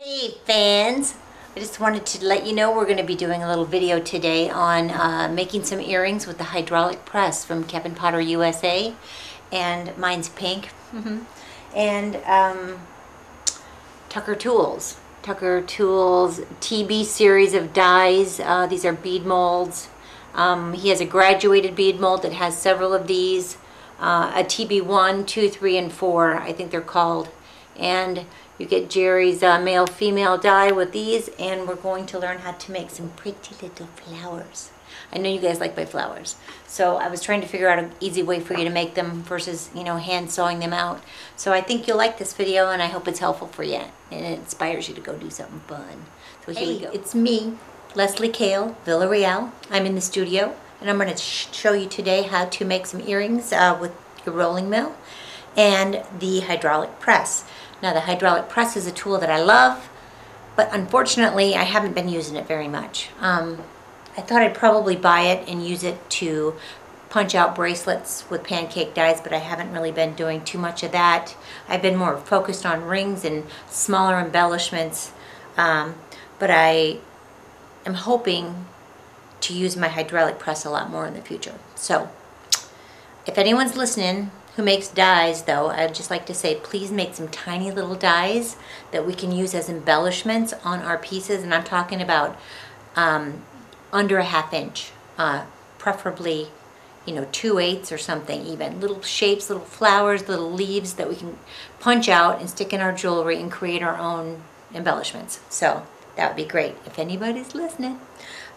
Hey fans, I just wanted to let you know we're going to be doing a little video today on making some earrings with the hydraulic press from Kevin Potter USA, and mine's pink. And Tucker Tools TB series of dies. These are bead molds. He has a graduated bead mold that has several of these, a TB 1, 2, 3, and 4 I think they're called, and you get Jerry's male-female die with these, and we're going to learn how to make some pretty little flowers. I know you guys like my flowers, so I was trying to figure out an easy way for you to make them versus, hand sewing them out. So I think you'll like this video, and I hope it's helpful for you, and it inspires you to go do something fun. So here we go. It's me, Leslie Kail, Villarreal. I'm in the studio, and I'm going to show you today how to make some earrings with your rolling mill and the hydraulic press. Now, the hydraulic press is a tool that I love, but unfortunately I haven't been using it very much. I thought I'd probably buy it and use it to punch out bracelets with pancake dies, but I haven't really been doing too much of that. I've been more focused on rings and smaller embellishments, but I am hoping to use my hydraulic press a lot more in the future. So if anyone's listening who makes dies, though, I'd just like to say, please make some tiny little dies that we can use as embellishments on our pieces. And I'm talking about under a ½ inch, preferably, 2/8 or something even. Little shapes, little flowers, little leaves that we can punch out and stick in our jewelry and create our own embellishments. So that would be great if anybody's listening.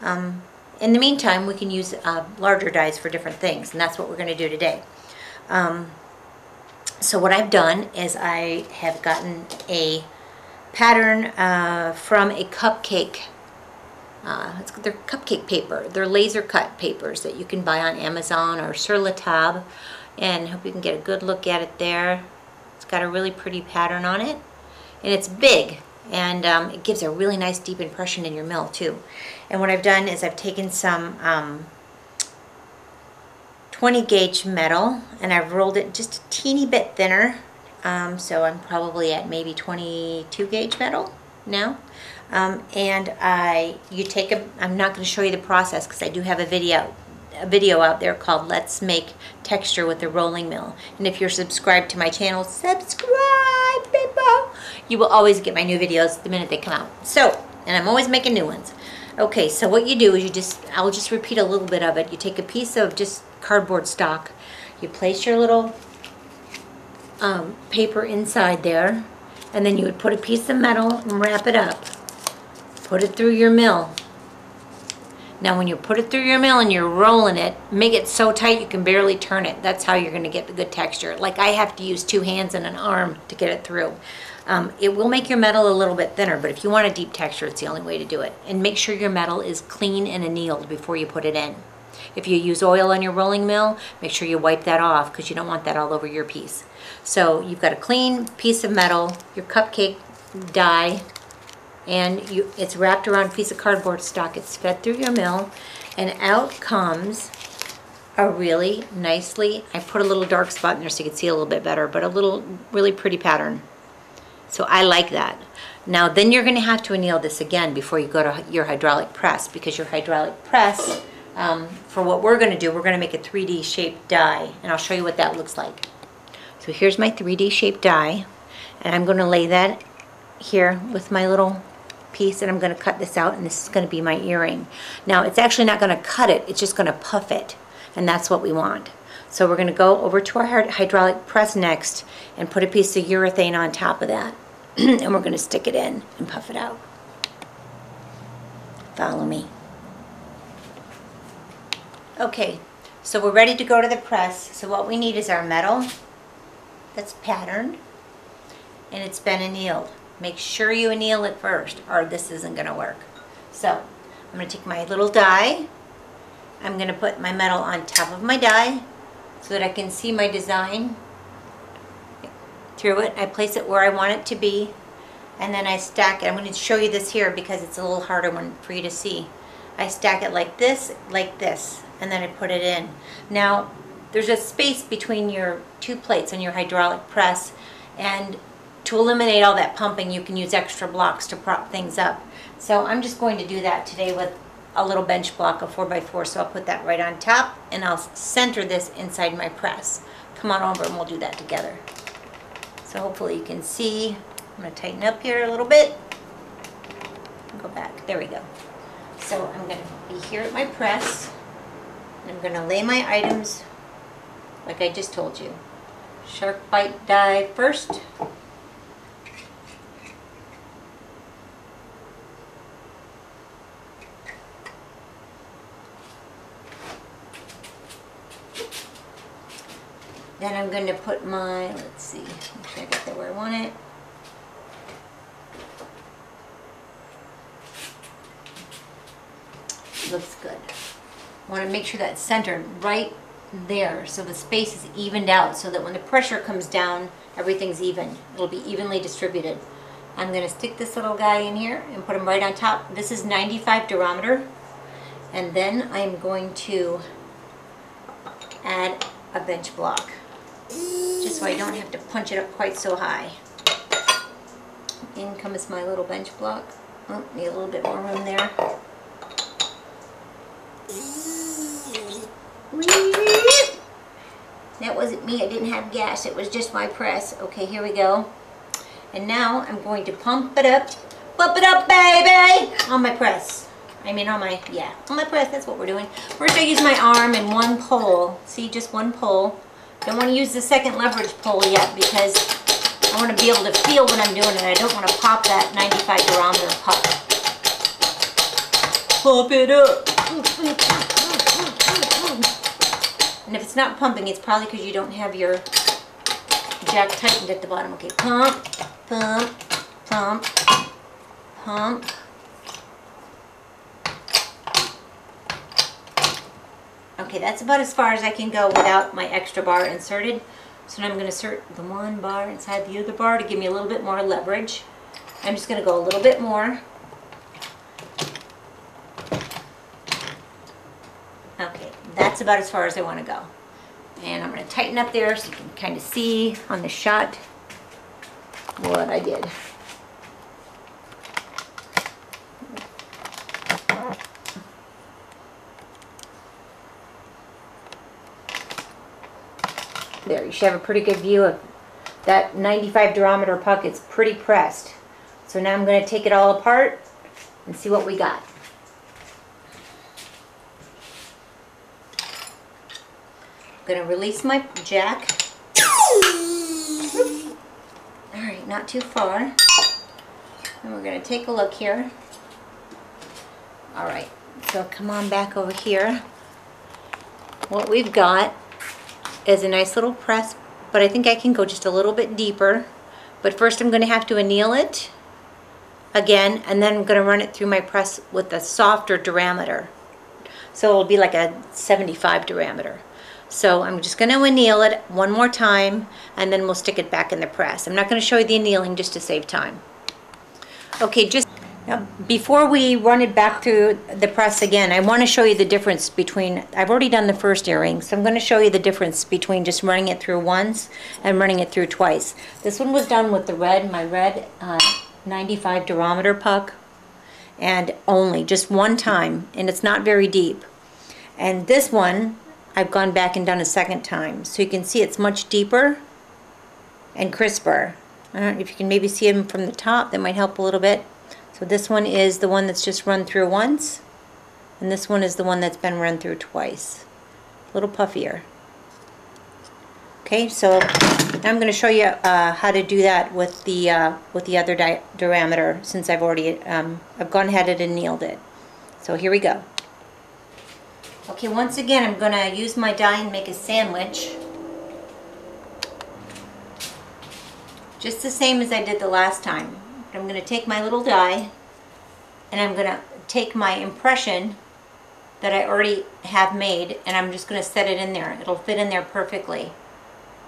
In the meantime, we can use larger dies for different things, and that's what we're going to do today. So what I've done is I have gotten a pattern from a cupcake. They're cupcake paper. They're laser cut papers that you can buy on Amazon or Sur La Table, and I hope you can get a good look at it there. It's got a really pretty pattern on it, and it's big, and it gives a really nice deep impression in your mill too. And what I've done is I've taken some 20 gauge metal, and I've rolled it just a teeny bit thinner, so I'm probably at maybe 22 gauge metal now. And I'm not going to show you the process because I do have a video out there called Let's Make Texture with the Rolling Mill, and if you're subscribed to my channel, subscribe people, you will always get my new videos the minute they come out. So, and I'm always making new ones. Okay, so what you do is I'll just repeat a little bit of it. You take a piece of just cardboard stock, you place your little paper inside there, and then you would put a piece of metal and wrap it up. Put it through your mill. Now when you put it through your mill and you're rolling it, make it so tight you can barely turn it. That's how you're going to get the good texture. Like I have to use 2 hands and an arm to get it through. It will make your metal a little bit thinner, but if you want a deep texture, it's the only way to do it. And make sure your metal is clean and annealed before you put it in. If you use oil on your rolling mill, make sure you wipe that off because you don't want that all over your piece. So you've got a clean piece of metal, your cupcake die, and it's wrapped around a piece of cardboard stock. It's fed through your mill, and out comes a really nicely, I put a little dark spot in there so you can see a little bit better, but a little really pretty pattern. So I like that. Now then you're going to have to anneal this again before you go to your hydraulic press, because your hydraulic press, for what we're going to do, we're going to make a 3D shaped die, and I'll show you what that looks like. So here's my 3D shaped die, and I'm going to lay that here with my little piece, and I'm going to cut this out, and this is going to be my earring. Now it's actually not going to cut it, it's just going to puff it, and that's what we want. So we're going to go over to our hydraulic press next and put a piece of urethane on top of that, and we're going to stick it in and puff it out. Follow me. Okay, so we're ready to go to the press. So what we need is our metal that's patterned, and it's been annealed. Make sure you anneal it first, or this isn't going to work. So I'm going to take my little die. I'm going to put my metal on top of my die so that I can see my design through it. I place it where I want it to be, and then I stack it. I'm going to show you this here because it's a little harder one for you to see. I stack it like this, and then I put it in. Now there's a space between your 2 plates on your hydraulic press, and to eliminate all that pumping, you can use extra blocks to prop things up. So I'm just going to do that today with a little bench block of 4x4. So I'll put that right on top and I'll center this inside my press. Come on over and we'll do that together. So hopefully you can see. I'm going to tighten up here a little bit. Go back. There we go. So I'm going to be here at my press. I'm going to lay my items like I just told you. Shark bite die first. Then I'm going to put my, let's see, make sure I get that where I want it. Looks good. I want to make sure that's centered right there so the space is evened out so that when the pressure comes down, everything's even. It'll be evenly distributed. I'm going to stick this little guy in here and put him right on top. This is 95 durometer. And then I'm going to add a bench block, just so I don't have to punch it up quite so high. In comes my little bench block. Oh, need a little bit more room there. That wasn't me, I didn't have gas, it was just my press. Okay, here we go. And now I'm going to pump it up, baby, on my press. I mean on my press, that's what we're doing. First I use my arm and one pole. See, just one pole. Don't want to use the second leverage pole yet because I want to be able to feel what I'm doing and I don't want to pop that 95 durometer puck. Pump it up. And if it's not pumping, it's probably because you don't have your jack tightened at the bottom. Okay, pump, pump, pump, pump. Okay, that's about as far as I can go without my extra bar inserted. So now I'm going to insert the one bar inside the other bar to give me a little bit more leverage. I'm just going to go a little bit more. Okay, that's about as far as I want to go. And I'm going to tighten up there so you can kind of see on the shot what I did. There, you should have a pretty good view of that 95 durometer puck. It's pretty pressed. So now I'm going to take it all apart and see what we got. I'm going to release my jack. Alright, not too far. And we're going to take a look here. Alright, so come on back over here. What we've got is a nice little press, but I think I can go just a little bit deeper. But first I'm going to have to anneal it again, and then I'm going to run it through my press with a softer diameter. So it'll be like a 75 diameter. So I'm just going to anneal it one more time, and then we'll stick it back in the press. I'm not going to show you the annealing just to save time. Okay, just now, before we run it back through the press again, I want to show you the difference between, I've already done the first earring, so I'm going to show you the difference between just running it through once and running it through twice. This one was done with the red, my red 95 durometer puck, and only just one time, and it's not very deep. And this one, I've gone back and done a second time, so you can see it's much deeper and crisper. I don't know if you can maybe see them from the top, that might help a little bit. So this one is the one that's just run through once, and this one is the one that's been run through twice. A little puffier. Okay, so now I'm going to show you how to do that with the other diameter, since I've already I've gone ahead and annealed it. So here we go. Okay, once again I'm going to use my die and make a sandwich. Just the same as I did the last time. I'm going to take my little die and I'm going to take my impression that I already have made, and I'm just going to set it in there. It'll fit in there perfectly.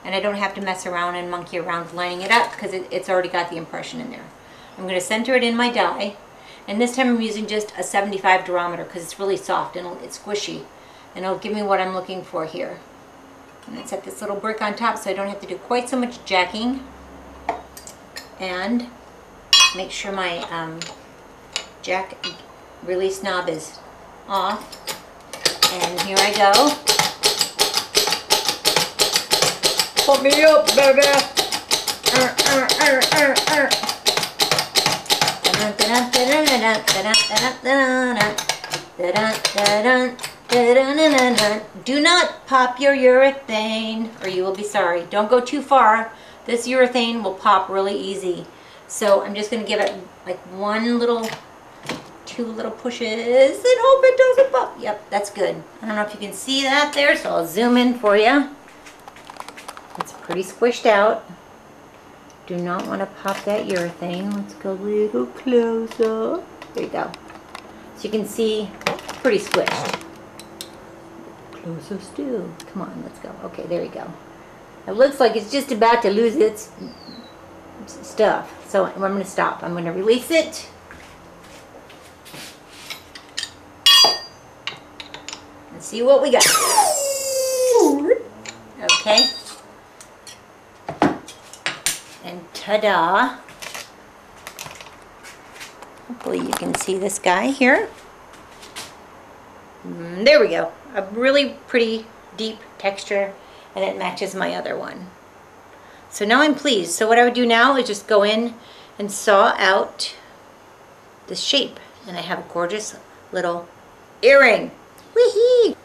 And I don't have to mess around and monkey around lining it up because it's already got the impression in there. I'm going to center it in my die, and this time I'm using just a 75 durometer because it's really soft and it's squishy, and it'll give me what I'm looking for here. And I set this little brick on top so I don't have to do quite so much jacking. and make sure my jack release knob is off. And here I go. Put me up, baby. Do not pop your urethane or you will be sorry. Don't go too far. This urethane will pop really easy. So I'm just going to give it like two little pushes and hope it doesn't pop. Yep, that's good. I don't know if you can see that there, so I'll zoom in for you. It's pretty squished out. Do not want to pop that urethane. Let's go a little closer. There you go. So you can see, pretty squished. Closer still. Come on, let's go. Okay, there you go. It looks like it's just about to lose its stuff. So I'm going to stop. I'm going to release it. And see what we got. Okay. And ta-da. Hopefully you can see this guy here. There we go. A really pretty deep texture, and it matches my other one. So now I'm pleased. So what I would do now is just go in and saw out this shape, and I have a gorgeous little earring. Wee-hee!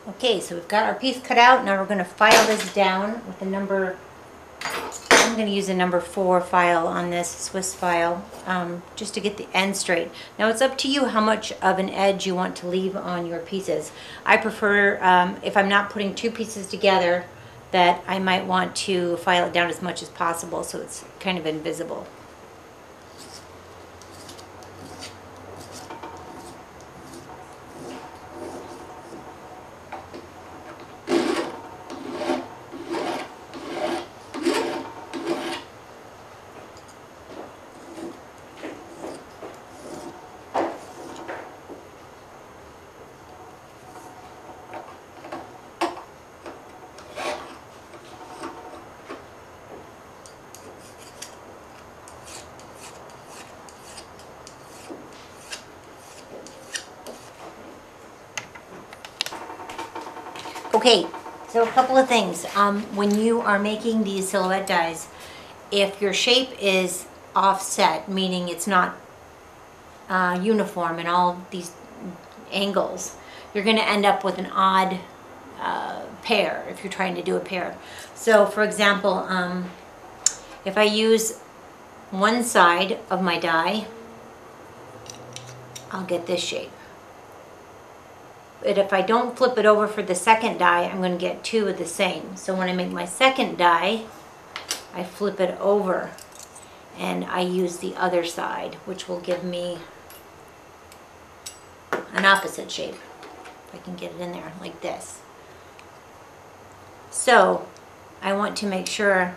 Okay, so we've got our piece cut out. Now we're going to file this down with the number, I'm going to use a number 4 file on this Swiss file, just to get the end straight. Now it's up to you how much of an edge you want to leave on your pieces. I prefer, if I'm not putting two pieces together, that I might want to file it down as much as possible so it's kind of invisible. Okay, so a couple of things. When you are making these silhouette dies, if your shape is offset, meaning it's not uniform in all these angles, you're going to end up with an odd pair if you're trying to do a pair. So for example, if I use one side of my die, I'll get this shape. But if I don't flip it over for the second die, I'm going to get two of the same. So when I make my second die, I flip it over and I use the other side, which will give me an opposite shape. If I can get it in there like this. So I want to make sure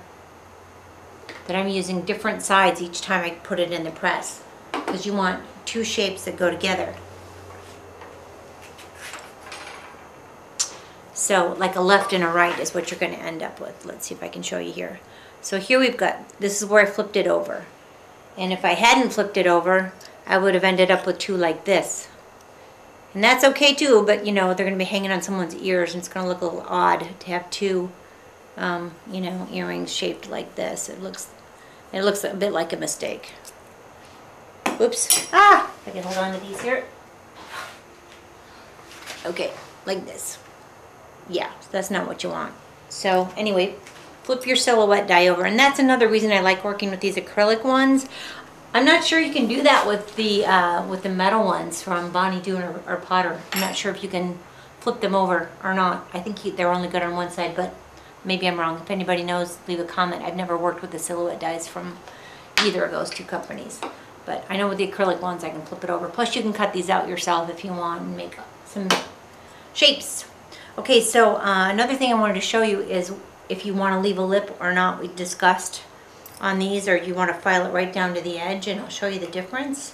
that I'm using different sides each time I put it in the press, because you want two shapes that go together. So like a left and a right is what you're going to end up with. Let's see if I can show you here. So here we've got, this is where I flipped it over. And if I hadn't flipped it over, I would have ended up with two like this. And that's okay too, but you know, they're going to be hanging on someone's ears and it's going to look a little odd to have two, you know, earrings shaped like this. It looks a bit like a mistake. Oops. Ah! I can hold on to these here. Okay, like this. Yeah, that's not what you want. So anyway, flip your silhouette die over, and that's another reason I like working with these acrylic ones. I'm not sure you can do that with the metal ones from Bonnie Doon or Potter. I'm not sure if you can flip them over or not. I think they're only good on one side, but maybe I'm wrong. If anybody knows, leave a comment. I've never worked with the silhouette dies from either of those two companies. But I know with the acrylic ones I can flip it over. Plus you can cut these out yourself if you want and make some shapes. Okay, so another thing I wanted to show you is if you want to leave a lip or not. We discussed on these, or you want to file it right down to the edge, and I'll show you the difference.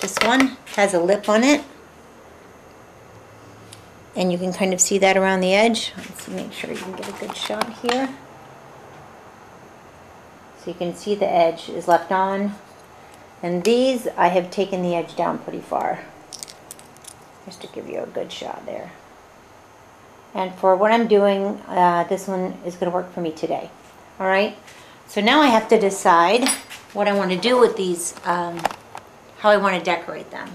This one has a lip on it, and you can kind of see that around the edge. Let's make sure you can get a good shot here. So you can see the edge is left on. And these, I have taken the edge down pretty far, just to give you a good shot there. And for what I'm doing, this one is going to work for me today. All right. So now I have to decide what I want to do with these, how I want to decorate them.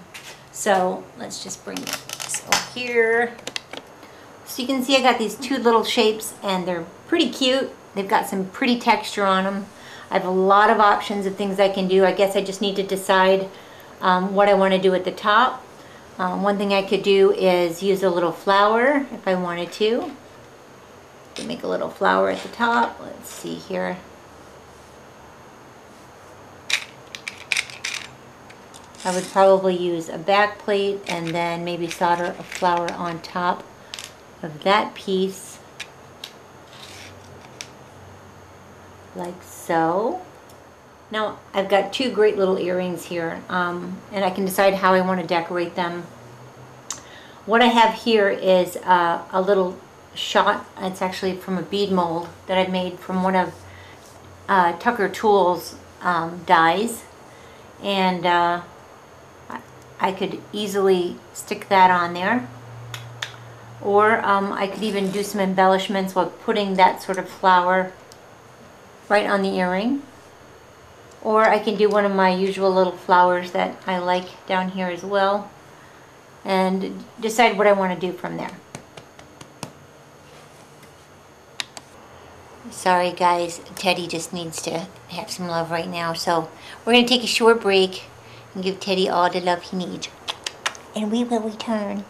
So let's just bring this over here. So you can see I got these two little shapes, and they're pretty cute. They've got some pretty texture on them. I have a lot of options of things I can do. I guess I just need to decide what I want to do at the top. One thing I could do is use a little flower if I wanted to. Make a little flower at the top. Let's see here. I would probably use a back plate and then maybe solder a flower on top of that piece, like so. Now I've got two great little earrings here, and I can decide how I want to decorate them. What I have here is a little shot. It's actually from a bead mold that I made from one of Tucker Tools dies, and I could easily stick that on there, or I could even do some embellishments while putting that sort of flower right on the earring. Or I can do one of my usual little flowers that I like down here as well, and decide what I want to do from there. Sorry guys, Teddy just needs to have some love right now, so we're going to take a short break and give Teddy all the love he needs, and we will return.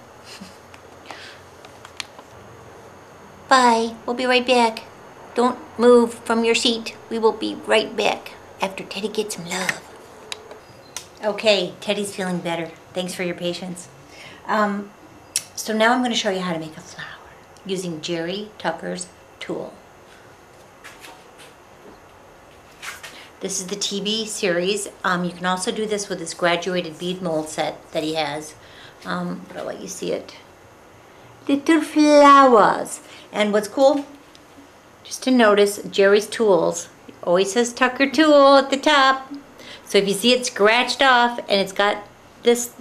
Bye, we'll be right back. Don't move from your seat. We will be right back after Teddy gets some love. Okay, Teddy's feeling better. Thanks for your patience. So now I'm going to show you how to make a flower using Jerry Tucker's tool. This is the TB series. You can also do this with this graduated bead mold set that he has. But I'll let you see it. Little flowers. And what's cool, just to notice, Jerry's tools always says Tucker Tool at the top. So if you see it scratched off and it's got this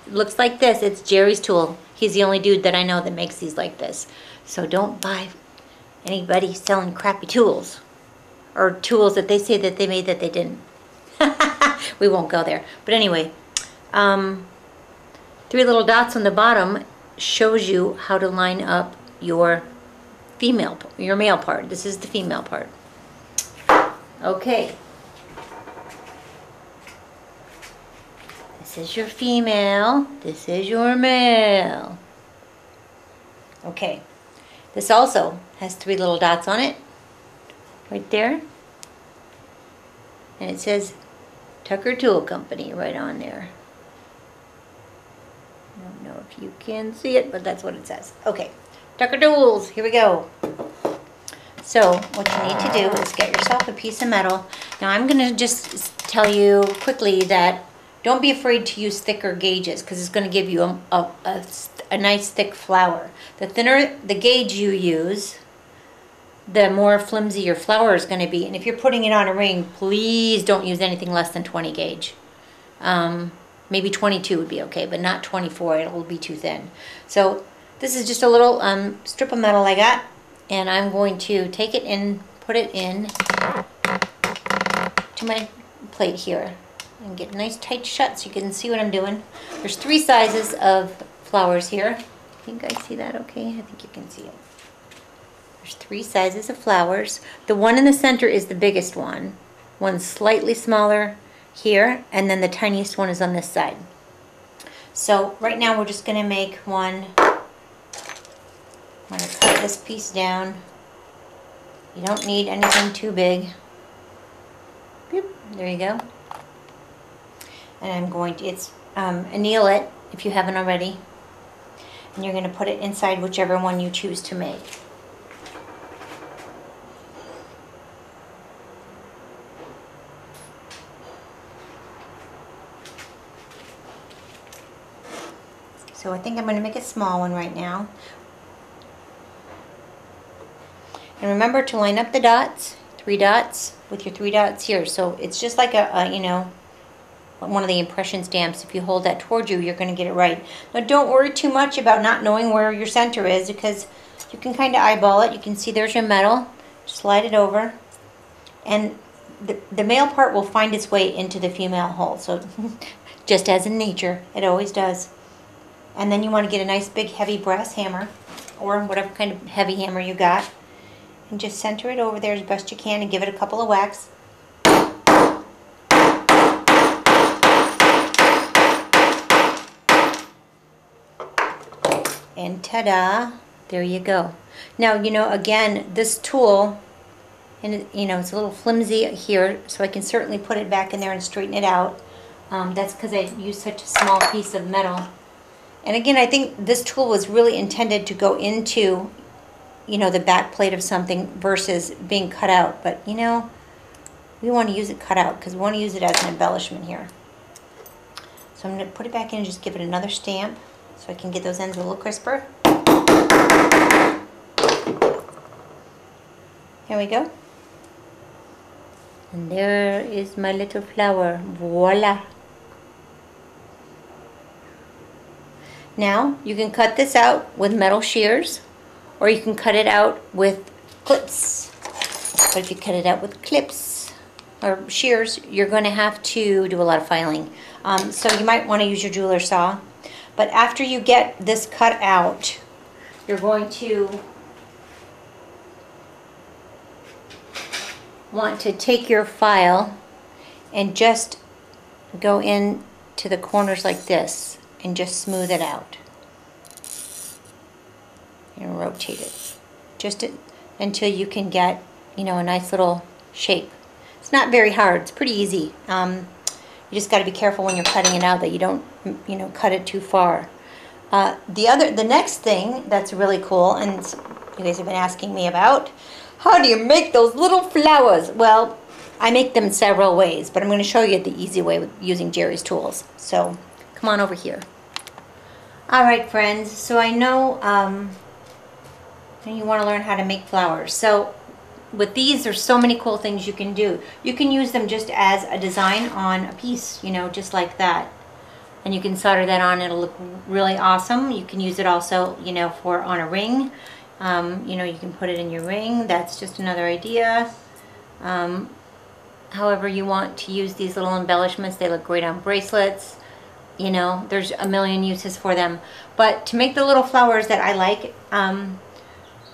looks like this, it's Jerry's tool. He's the only dude that I know that makes these like this. So don't buy anybody selling crappy tools, or tools that they say that they made that they didn't. We won't go there. But anyway, 3 little dots on the bottom shows you how to line up your male part. This is the female part. Okay. This is your female. This is your male. Okay. This also has 3 little dots on it. Right there. And it says Tucker Tool Company right on there. I don't know if you can see it, but that's what it says. Okay. Tucker Tools. Here we go. So what you need to do is get yourself a piece of metal. Now I'm going to just tell you quickly that don't be afraid to use thicker gauges, because it's going to give you a nice thick flower. The thinner the gauge you use, the more flimsy your flower is going to be. And if you're putting it on a ring, please don't use anything less than 20 gauge. Maybe 22 would be okay, but not 24. It will be too thin. So this is just a little strip of metal I got. And I'm going to take it and put it in to my plate here and get nice tight shut so you can see what I'm doing. There's 3 sizes of flowers here. I think I see that okay? I think you can see it. There's 3 sizes of flowers. The one in the center is the biggest one. One's slightly smaller here, and then the tiniest one is on this side. So right now we're just going to make one. I'm going to cut this piece down. You don't need anything too big. Boop, there you go. And I'm going to, anneal it if you haven't already. And you're going to put it inside whichever one you choose to make. So I think I'm going to make a small one right now. And remember to line up the dots, 3 dots, with your 3 dots here. So it's just like a you know, one of the impression stamps. If you hold that toward you, you're going to get it right. Now don't worry too much about not knowing where your center is, because you can kind of eyeball it. You can see there's your metal. Slide it over. And the male part will find its way into the female hole. So just as in nature, it always does. And then you want to get a nice big heavy brass hammer, or whatever kind of heavy hammer you got, and just center it over there as best you can and give it a couple of whacks. And ta-da, there you go. Now, you know, again, this tool, and you know, it's a little flimsy here, so I can certainly put it back in there and straighten it out. That's because I used such a small piece of metal. And again, I think this tool was really intended to go into, you know, the back plate of something versus being cut out. But, you know, we want to use it cut out because we want to use it as an embellishment here. So I'm going to put it back in and just give it another stamp so I can get those ends a little crisper. Here we go. And there is my little flower. Voila! Now, you can cut this out with metal shears, or you can cut it out with clips. But if you cut it out with clips or shears, you're going to have to do a lot of filing. So you might want to use your jeweler saw. But after you get this cut out, you're going to want to take your file and just go in to the corners like this and just smooth it out and rotate it just until you can get, you know, a nice little shape. It's not very hard, it's pretty easy. You just got to be careful when you're cutting it out that you don't, you know, cut it too far. The next thing that's really cool, and you guys have been asking me about, how do you make those little flowers? Well, I make them several ways, but I'm going to show you the easy way with using Jerry's tools. So come on over here. Alright friends, so I know you want to learn how to make flowers. So with these, there's so many cool things you can do. You can use them just as a design on a piece, you know, just like that. And you can solder that on, it'll look really awesome. You can use it also, you know, for on a ring. You know, you can put it in your ring. That's just another idea. However you want to use these little embellishments, they look great on bracelets. You know, there's a million uses for them. But to make the little flowers that I like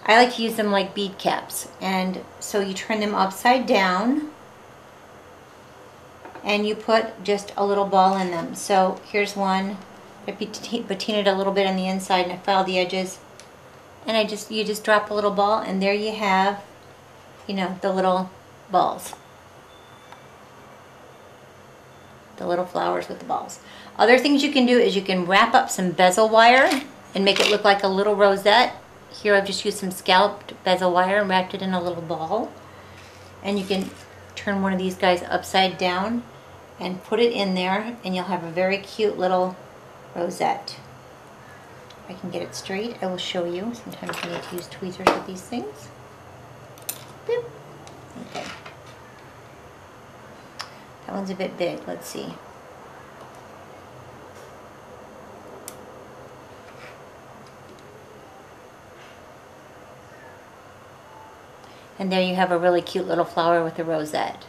to use them like bead caps. And so you turn them upside down and you put just a little ball in them. So here's one. I patinaed a little bit on the inside and I filed the edges. And you just drop a little ball and there you have, you know, the little balls. The little flowers with the balls. Other things you can do is you can wrap up some bezel wire and make it look like a little rosette. Here I've just used some scalloped bezel wire and wrapped it in a little ball. And you can turn one of these guys upside down and put it in there and you'll have a very cute little rosette. If I can get it straight, I will show you. Sometimes you need to use tweezers with these things. Boop. Okay. That one's a bit big. Let's see. And there you have a really cute little flower with a rosette.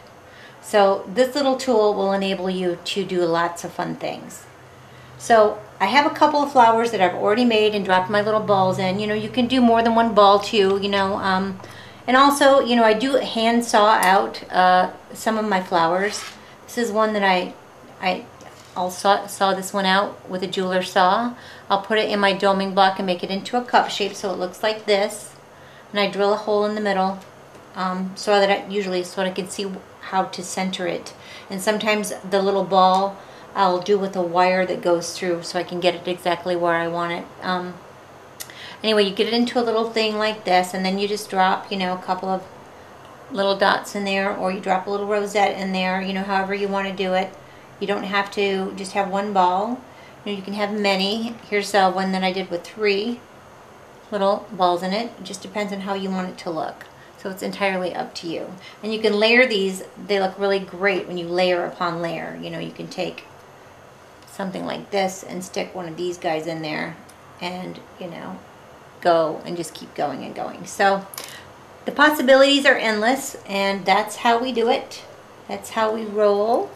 So this little tool will enable you to do lots of fun things. So I have a couple of flowers that I've already made and dropped my little balls in. You know, you can do more than one ball too, you know. And also, you know, I do hand saw out some of my flowers. This is one that I I'll saw this one out with a jeweler saw. I'll put it in my doming block and make it into a cup shape so it looks like this. And I drill a hole in the middle so that I can see how to center it. And sometimes the little ball I'll do with a wire that goes through so I can get it exactly where I want it. Anyway, you get it into a little thing like this, and then you just drop, you know, a couple of little dots in there, or you drop a little rosette in there, you know, however you want to do it. You don't have to just have one ball. You know, you can have many. Here's one that I did with 3 little balls in it. It just depends on how you want it to look. So it's entirely up to you. And you can layer these. They look really great when you layer upon layer. You know, you can take something like this and stick one of these guys in there and, you know, go and just keep going and going. So the possibilities are endless, and that's how we do it. That's how we roll.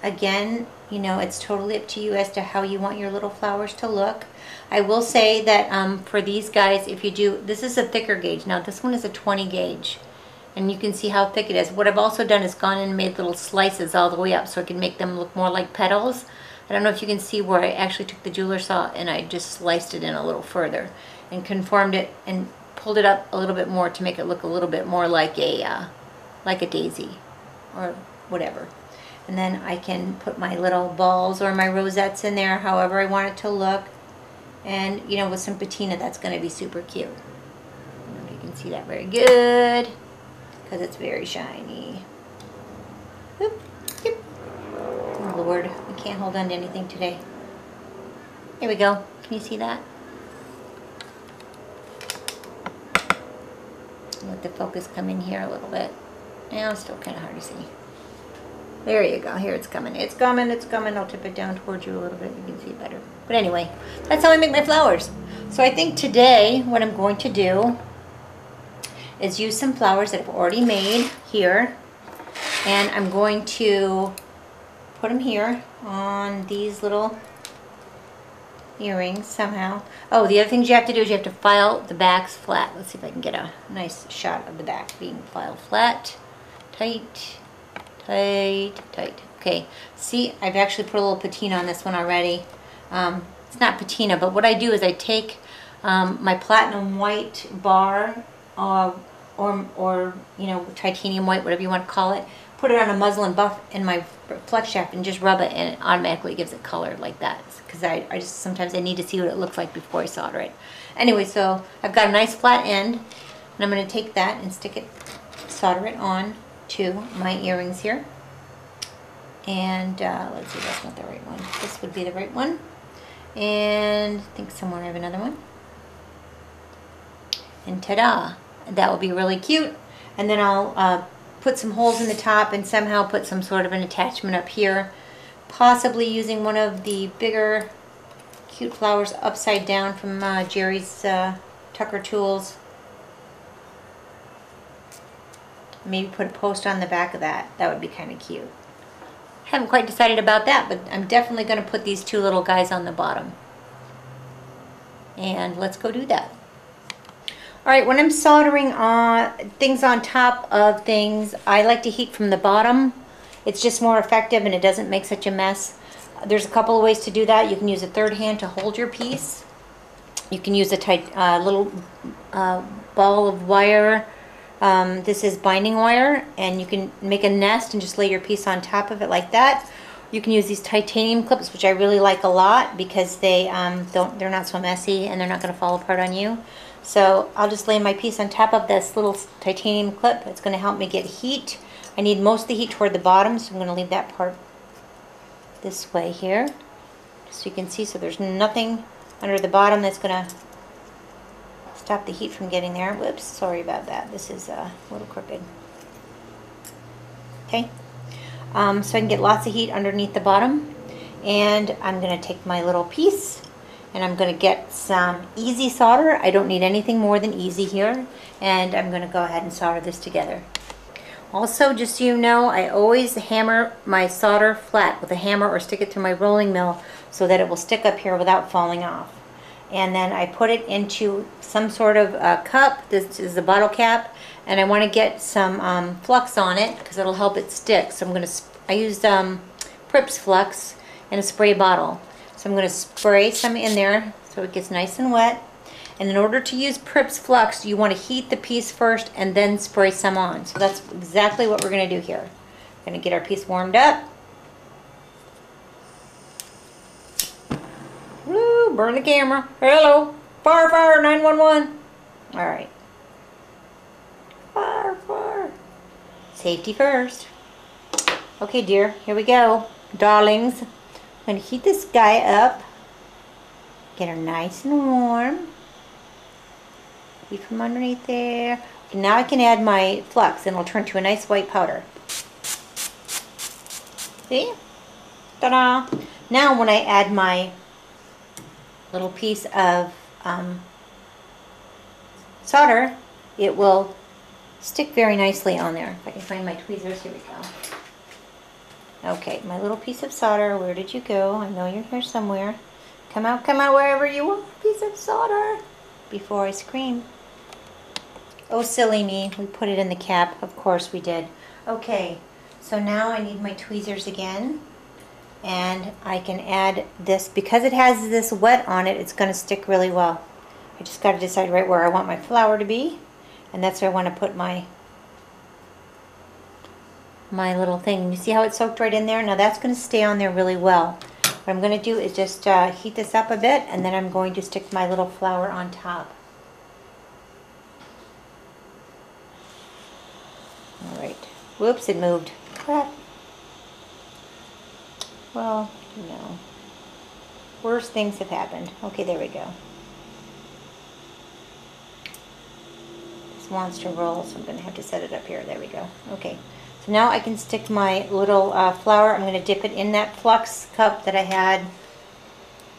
Again, you know, it's totally up to you as to how you want your little flowers to look. I will say that for these guys, if you do, this is a thicker gauge. Now this one is a 20 gauge, and you can see how thick it is. What I've also done is gone and made little slices all the way up so I can make them look more like petals. I don't know if you can see where I actually took the jeweler saw and I just sliced it in a little further and conformed it and pulled it up a little bit more to make it look a little bit more like a daisy or whatever. And then I can put my little balls or my rosettes in there however I want it to look. And, you know, with some patina, that's going to be super cute. I don't know if you can see that very good because it's very shiny. Oop, yep. Oh, Lord, I can't hold on to anything today. Here we go. Can you see that? Let the focus come in here a little bit. Now it's still kind of hard to see. There you go. Here it's coming. It's coming. It's coming. I'll tip it down towards you a little bit. You can see it better. But anyway, that's how I make my flowers. So I think today what I'm going to do is use some flowers that I've already made here. And I'm going to put them here on these little earrings somehow. Oh, the other things you have to do is you have to file the backs flat. Let's see if I can get a nice shot of the back being filed flat. Tight. Tight, tight. Okay, see, I've actually put a little patina on this one already. It's not patina, but what I do is I take my platinum white bar or you know, titanium white, whatever you want to call it, put it on a muslin buff in my flex shaft and just rub it, and it automatically gives it color like that. Because I just sometimes I need to see what it looks like before I solder it. Anyway, so I've got a nice flat end, and I'm going to take that and stick it, solder it on to my earrings here. And let's see, that's not the right one. This would be the right one. And I think somewhere I have another one. And ta-da! That will be really cute. And then I'll put some holes in the top and somehow put some sort of an attachment up here. Possibly using one of the bigger cute flowers upside down from Jerry's Tucker Tools. Maybe put a post on the back of that. That would be kind of cute. Haven't quite decided about that, but I'm definitely going to put these 2 little guys on the bottom. And let's go do that. Alright, when I'm soldering things on top of things, I like to heat from the bottom. It's just more effective and it doesn't make such a mess. There's a couple of ways to do that. You can use a third hand to hold your piece. You can use a tight little ball of wire. This is binding wire, and you can make a nest and just lay your piece on top of it like that. You can use these titanium clips, which I really like a lot because they're not so messy and they're not going to fall apart on you. So I'll just lay my piece on top of this little titanium clip. It's going to help me get heat. I need most of the heat toward the bottom, so I'm going to leave that part this way here, so you can see. So there's nothing under the bottom that's going to stop the heat from getting there. Whoops, sorry about that. This is a little crooked. Okay, so I can get lots of heat underneath the bottom. And I'm going to take my little piece and I'm going to get some easy solder. I don't need anything more than easy here. And I'm going to go ahead and solder this together. Also, just so you know, I always hammer my solder flat with a hammer or stick it through my rolling mill so that it will stick up here without falling off. And then I put it into some sort of cup. This is the bottle cap, and I want to get some flux on it because it'll help it stick. So I used Prips Flux in a spray bottle. So I'm going to spray some in there so it gets nice and wet. And in order to use Prips Flux, you want to heat the piece first and then spray some on. So that's exactly what we're going to do here. We're going to get our piece warmed up. Woo, burn the camera. Hello. Fire, fire, 911. All right. Fire, fire. Safety first. Okay, dear, here we go. Darlings, I'm going to heat this guy up. Get her nice and warm. Heat from underneath there. And now I can add my flux and it'll turn to a nice white powder. See? Ta-da! Now when I add my little piece of solder, it will stick very nicely on there. If I can find my tweezers, here we go. Okay, my little piece of solder, where did you go? I know you're here somewhere. Come out wherever you are, piece of solder, before I scream. Oh, silly me, we put it in the cap. Of course we did. Okay, so now I need my tweezers again. And I can add this, because it has this wet on it, it's going to stick really well. I just got to decide right where I want my flour to be. And that's where I want to put my little thing. You see how it's soaked right in there? Now that's going to stay on there really well. What I'm going to do is just heat this up a bit, and then I'm going to stick my little flour on top. Alright. Whoops, it moved. Crap. Well, you know, worse things have happened. Okay, there we go. This wants to roll, so I'm going to have to set it up here. There we go. Okay, so now I can stick my little flour. I'm going to dip it in that flux cup that I had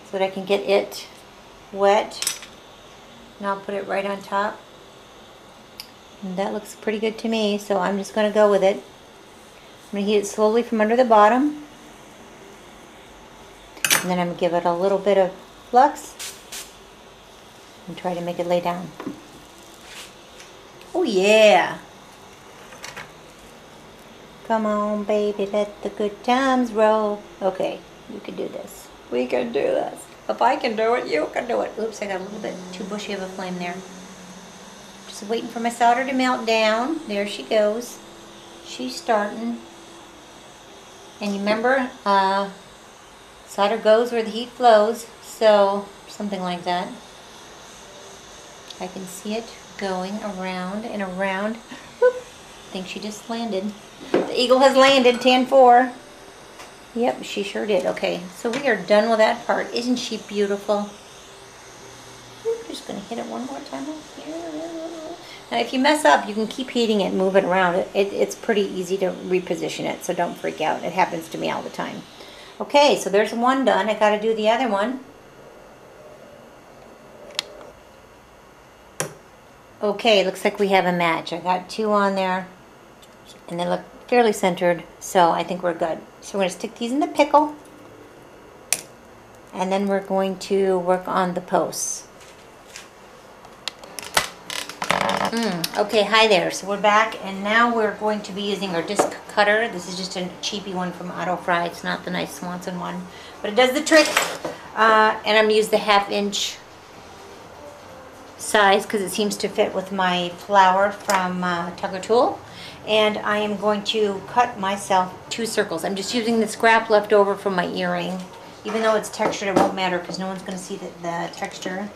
so that I can get it wet. And I'll put it right on top. And that looks pretty good to me, so I'm just going to go with it. I'm going to heat it slowly from under the bottom. And then I'm going to give it a little bit of flux and try to make it lay down. Oh yeah! Come on baby, let the good times roll. Okay, you can do this. We can do this. If I can do it, you can do it. Oops, I got a little bit too bushy of a flame there. Just waiting for my solder to melt down. There she goes. She's starting. And you remember, solder goes where the heat flows, so something like that. I can see it going around and around. Whoop. I think she just landed. The eagle has landed, 10-4. Yep, she sure did. Okay, so we are done with that part. Isn't she beautiful? I'm just going to hit it one more time. Now, if you mess up, you can keep heating it, move it around. It's pretty easy to reposition it, so don't freak out. It happens to me all the time. Okay, so there's one done. I got to do the other one. Okay, looks like we have a match. I got two on there, and they look fairly centered, so I think we're good. So we're going to stick these in the pickle, and then we're going to work on the posts. Okay, hi there. So we're back, and now we're going to be using our disc cutter. This is just a cheapy one from Auto Fry. It's not the nice Swanson one, but it does the trick. And I'm going to use the 1/2" size because it seems to fit with my flour from Tugger Tool. And I am going to cut myself 2 circles. I'm just using the scrap left over from my earring. Even though it's textured, it won't matter because no one's going to see the texture.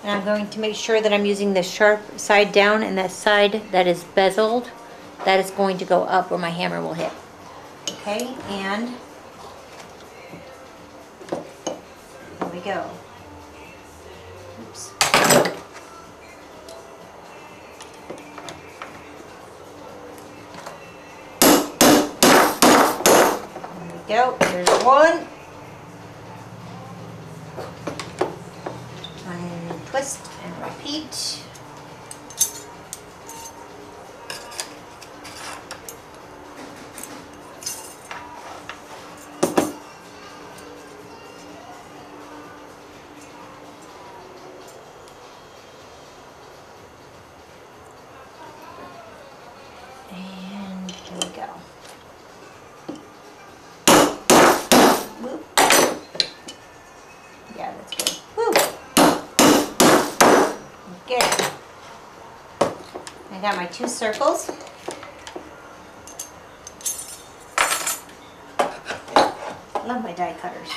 And I'm going to make sure that I'm using the sharp side down, and that side that is bezeled, that is going to go up where my hammer will hit. Okay, and there we go. Oops. There we go. There's one. Twist and repeat. And here we go. got my 2 circles. Love my die cutters.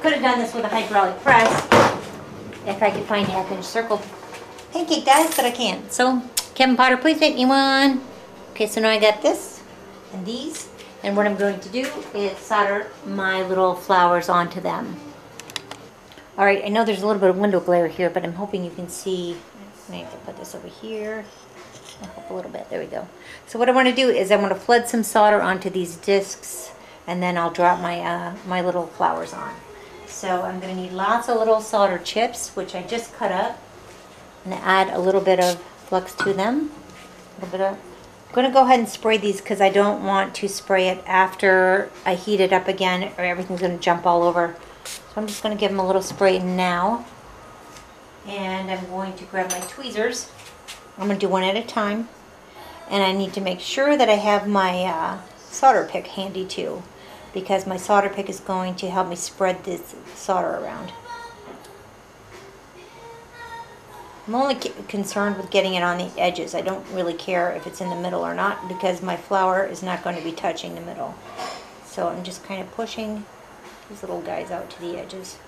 Could have done this with a hydraulic press if I could find 1/2-inch circle pancake dies, but I can't. So, Kevin Potter, please make me one. Okay, so now I got this and these, and what I'm going to do is solder my little flowers onto them. All right, I know there's a little bit of window glare here, but I'm hoping you can see. I need to put this over here. Up a little bit, there we go. So what I want to do is I want to flood some solder onto these discs, and then I'll drop my my little flowers on. So I'm going to need lots of little solder chips, which I just cut up, and add a little bit of flux to them. A little bit of. I'm going to go ahead and spray these because I don't want to spray it after I heat it up again, or everything's going to jump all over. So I'm just going to give them a little spray now, and I'm going to grab my tweezers. I'm going to do one at a time, and I need to make sure that I have my solder pick handy too, because my solder pick is going to help me spread this solder around. I'm only concerned with getting it on the edges. I don't really care if it's in the middle or not, because my flower is not going to be touching the middle. So I'm just kind of pushing these little guys out to the edges.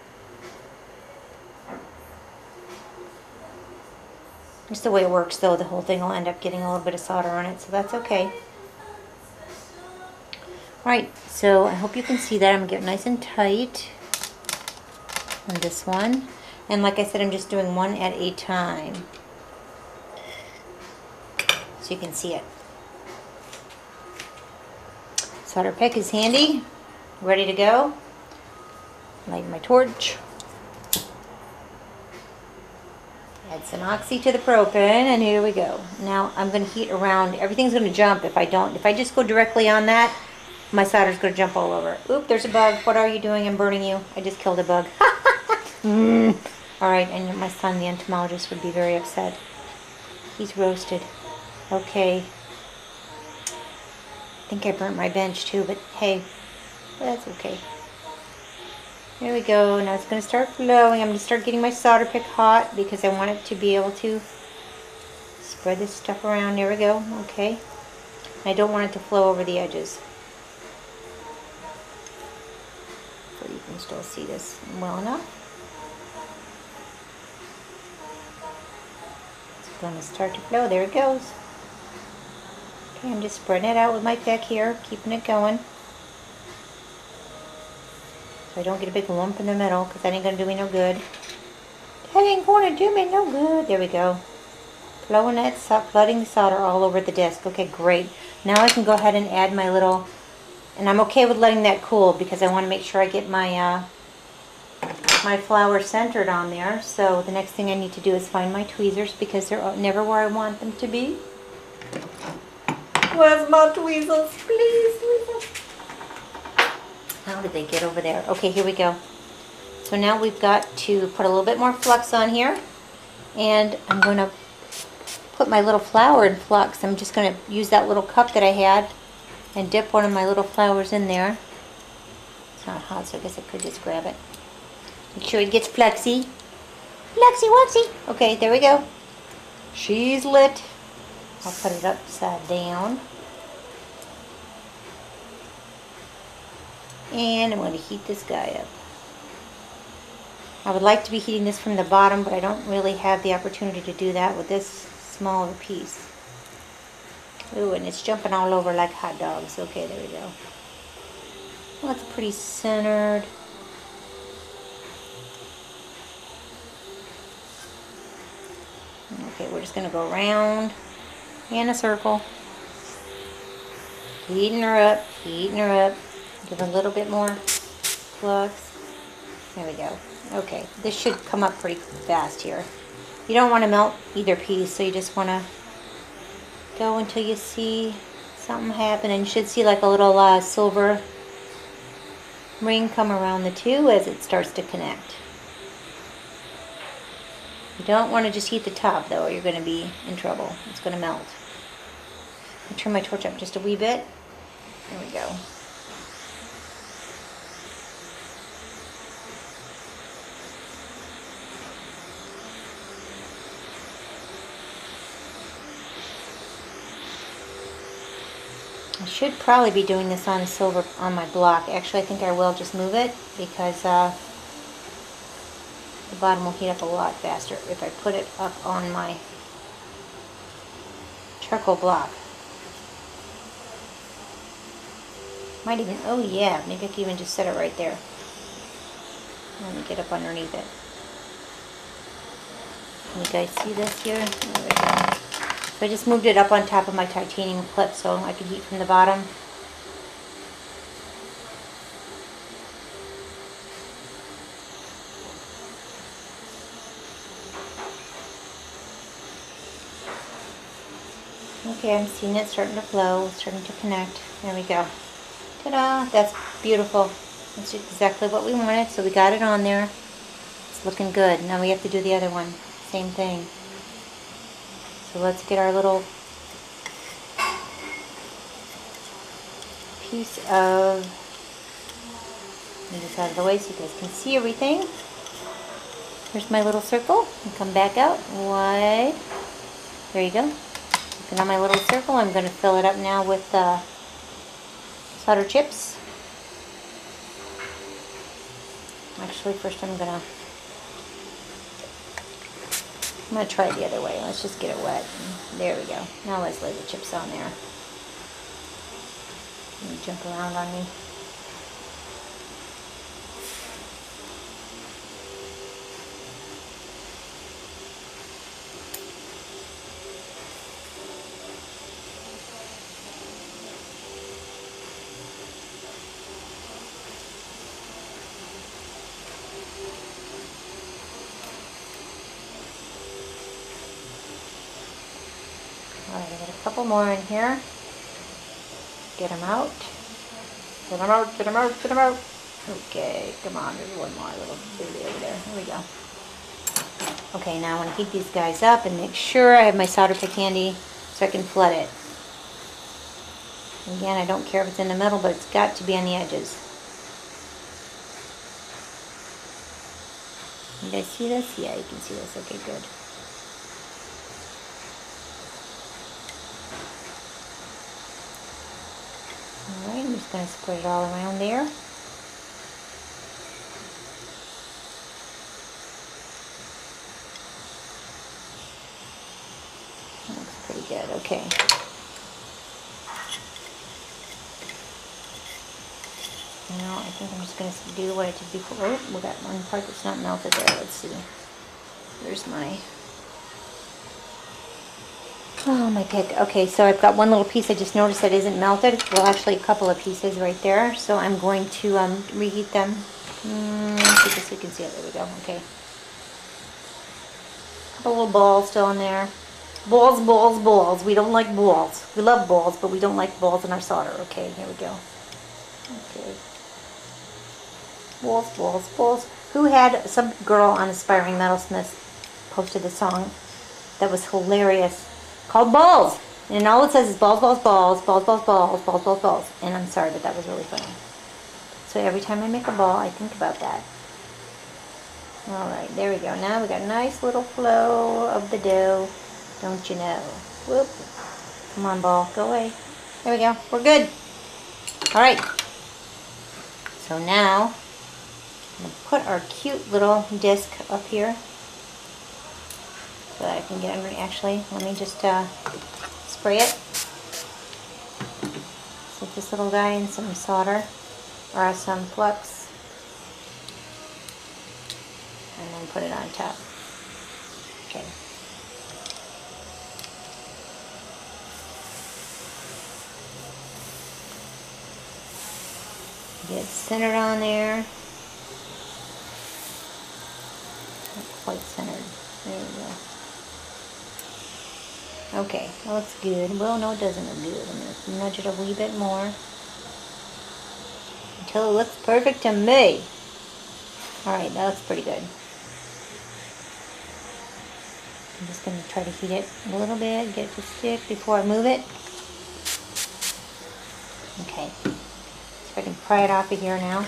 Just the way it works though, the whole thing will end up getting a little bit of solder on it, so that's okay. Alright, so I hope you can see that I'm getting nice and tight on this one. And like I said, I'm just doing one at a time, so you can see it. Solder pick is handy, ready to go. Light my torch. Add some oxy to the propane, and here we go. Now I'm going to heat around. Everything's going to jump if I don't. If I just go directly on that, my solder's going to jump all over. Oop, there's a bug. What are you doing? I'm burning you. I just killed a bug. Alright, and my son, the entomologist, would be very upset. He's roasted. Okay. I think I burnt my bench too, but hey, that's okay. There we go. Now it's going to start flowing. I'm going to start getting my solder pick hot because I want it to be able to spread this stuff around. There we go. Okay. I don't want it to flow over the edges. So you can still see this well enough. It's going to start to flow. There it goes. Okay, I'm just spreading it out with my pick here, keeping it going. So I don't get a big lump in the middle, because that ain't going to do me no good. That ain't going to do me no good. There we go. Flowing that, flooding the solder all over the disc. Okay, great. Now I can go ahead and add my little, and I'm okay with letting that cool because I want to make sure I get my my flower centered on there. So the next thing I need to do is find my tweezers because they're never where I want them to be. Where's my tweezers? Please, tweezers. How did they get over there? Okay, here we go. So now we've got to put a little bit more flux on here, and I'm going to put my little flower in flux. I'm just going to use that little cup that I had and dip one of my little flowers in there. It's not hot, so I guess I could just grab it. Make sure it gets fluxy. Fluxy wuxy. Okay, there we go. She's lit. I'll put it upside down. And I'm going to heat this guy up. I would like to be heating this from the bottom, but I don't really have the opportunity to do that with this smaller piece. Ooh, and it's jumping all over like hot dogs. Okay, there we go. Well, it's pretty centered. Okay, we're just going to go around in a circle. Heating her up, heating her up. Give a little bit more flux. There we go. Okay, this should come up pretty fast here. You don't want to melt either piece, so you just want to go until you see something happen. And you should see like a little silver ring come around the two as it starts to connect. You don't want to just heat the top though, or you're going to be in trouble. It's going to melt. I'll turn my torch up just a wee bit. There we go. I should probably be doing this on silver on my block. Actually, I think I will just move it because the bottom will heat up a lot faster if I put it up on my charcoal block. Might even, oh yeah, maybe I can even just set it right there. Let me get up underneath it. Can you guys see this here? There we go. So I just moved it up on top of my titanium clip so I can heat from the bottom. Okay, I'm seeing it starting to flow, starting to connect. There we go. Ta-da! That's beautiful. That's exactly what we wanted, so we got it on there. It's looking good. Now we have to do the other one. Same thing. So let's get our little piece of, move this out of the way so you guys can see everything. Here's my little circle. And come back out. Wide. There you go. Looking on my little circle, I'm going to fill it up now with solder chips. Actually, first I'm going to try it the other way. Let's just get it wet. There we go. Now let's lay the chips on there. Let me jump around on me. Alright, I got a couple more in here. Get them out. Get them out, get them out, get them out. Okay, come on, there's one more little baby over there. Here we go. Okay, now I want to heat these guys up and make sure I have my solder pick handy so I can flood it. Again, I don't care if it's in the middle, but it's got to be on the edges. You guys see this? Yeah, you can see this. Okay, good. Alright, I'm just going to spread it all around there. That looks pretty good. Okay. Now I think I'm just going to do what I did before. Oh, we got one part that's not melted there. Let's see. There's my... Oh, my pick. Okay, so I've got one little piece I just noticed that isn't melted. Well, actually a couple of pieces right there. So I'm going to reheat them. See this, you can see it. There we go. Okay. A couple little balls still in there. Balls, balls, balls. We don't like balls. We love balls, but we don't like balls in our solder. Okay, here we go. Okay. Balls, balls, balls. Who had, some girl on Aspiring Metalsmiths posted a song that was hilarious, called Balls. And all it says is balls, balls, balls, balls, balls, balls, balls, balls, balls. And I'm sorry, but that was really funny. So every time I make a ball, I think about that. Alright, there we go. Now we got a nice little flow of the dough. Don't you know? Whoop. Come on, ball. Go away. There we go. We're good. Alright. So now, I'm going to put our cute little disc up here. So that I can get under. Actually, let me just spray it. Stick this little guy in some solder or some flux, and then put it on top. Okay. Get it centered on there. Not quite centered. There we go. Okay, that looks good. Well, no, it doesn't look good. I'm going to nudge it a wee bit more until it looks perfect to me. Alright, that looks pretty good. I'm just going to try to heat it a little bit, get it to stick before I move it. Okay, so I can pry it off of here now.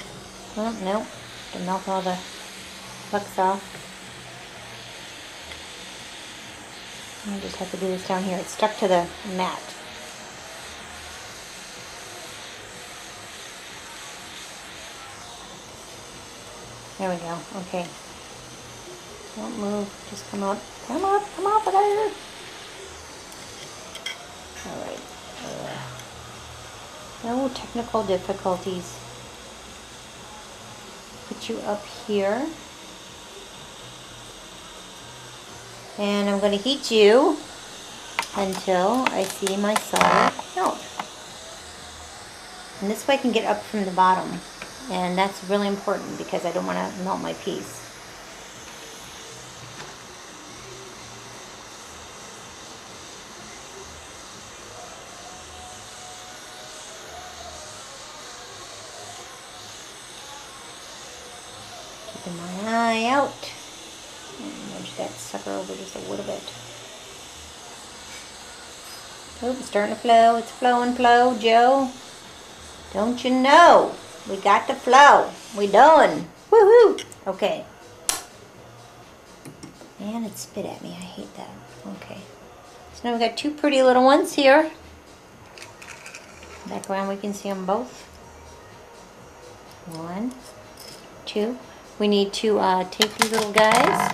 Oh, no, to melt all the flux off. I just have to do this down here. It's stuck to the mat. There we go. Okay. Don't move. Just come up. Come up. Come up there. All right. No technical difficulties. Put you up here. And I'm going to heat you until I see my solid melt. And this way I can get up from the bottom. And that's really important because I don't want to melt my piece. Keeping my eye out. And nudge that sucker over just a little bit. Oh, it's starting to flow. It's flowing, flow, Joe. Don't you know? We got the flow. We done. Woohoo! Okay. And it spit at me. I hate that. Okay. So now we got two pretty little ones here. Back around, we can see them both. 1, 2. We need to take these little guys